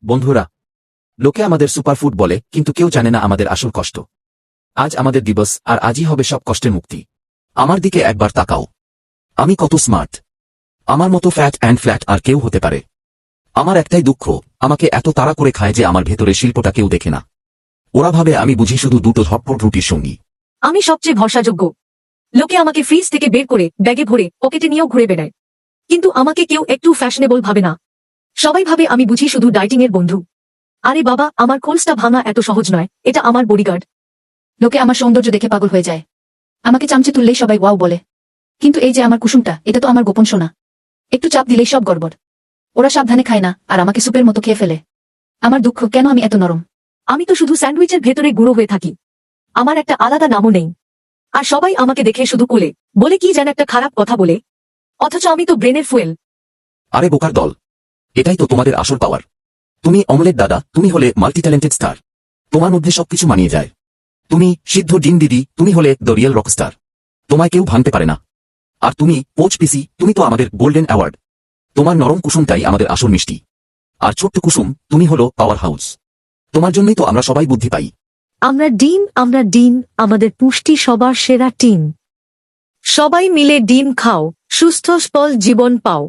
বন্ধুরা, লোকে আমাদের সুপারফুড বলে, কিন্তু কেউ জানে না আমাদের আসল কষ্ট। আজ আমাদের দিবস, আর আজই হবে সব কষ্টের মুক্তি। আমার দিকে একবার তাকাও। আমি কত স্মার্ট। আমার মতো ফ্যাট অ্যান্ড ফ্ল্যাট আর কেউ হতে পারে। আমার একটাই দুঃখ, আমাকে এত তাড়া করে খায় যে আমার ভেতরে শিল্পটা কেউ দেখে না। ওরা ভাবে আমি বুঝি শুধু দুটো ঝটপট রুটির সঙ্গী। আমি সবচেয়ে ভরসাযোগ্য। লোকে আমাকে ফ্রিজ থেকে বের করে ব্যাগে ভরে পকেটে নিয়েও ঘুরে বেড়ায়, কিন্তু আমাকে কেউ একটু ফ্যাশনেবল ভাবে না। সবাই ভাবে আমি বুঝি শুধু ডাইটিং এর বন্ধু। আরে বাবা, আমার কোলসটা ভাঙা এত সহজ নয়, এটা আমার বডিগার্ড। লোকে আমার সৌন্দর্য দেখে পাগল হয়ে যায়। আমাকে চামচে তুললেই সবাই ওয়াও বলে। কিন্তু এই যে আমার কুসুমটা, এটা তো আমার গোপন সোনা। একটু চাপ দিলেই সব গড়বড়। ওরা সাবধানে খায় না, আর আমাকে সুপের মতো খেয়ে ফেলে। আমার দুঃখ, কেন আমি এত নরম? আমি তো শুধু স্যান্ডউইচের ভেতরে গুঁড়ো হয়ে থাকি। আমার একটা আলাদা নামও নেই। আর সবাই আমাকে দেখে শুধু কোলে বলে কি যেন একটা খারাপ কথা বলে, অথচ আমি তো ব্রেনের ফুয়েল। আরে বোকার দল, এটাই তো তোমাদের আসল পাওয়ার। তুমি অমলেট দাদা, তুমি হলে মাল্টি ট্যালেন্টেড স্টার। তোমার মধ্যে সবকিছু মানিয়ে যায়। তুমি সিদ্ধ ডিম দিদি, তুমি হলে দ্য রিয়েল রকস্টার। তোমায় কেউ ভাঙতে পারে না। আর তুমি পোচ পিসি, তুমি তো আমাদের গোল্ডেন অ্যাওয়ার্ড। তোমার নরম কুসুমটাই আমাদের আসল মিষ্টি। আর ছোট্ট কুসুম, তুমি হলো পাওয়ার হাউস। তোমার জন্যই তো আমরা সবাই বুদ্ধি পাই। আমরা ডিম, আমাদের পুষ্টি সবার সেরা টিম। সবাই মিলে ডিম খাও, সুস্থ সবল জীবন পাও।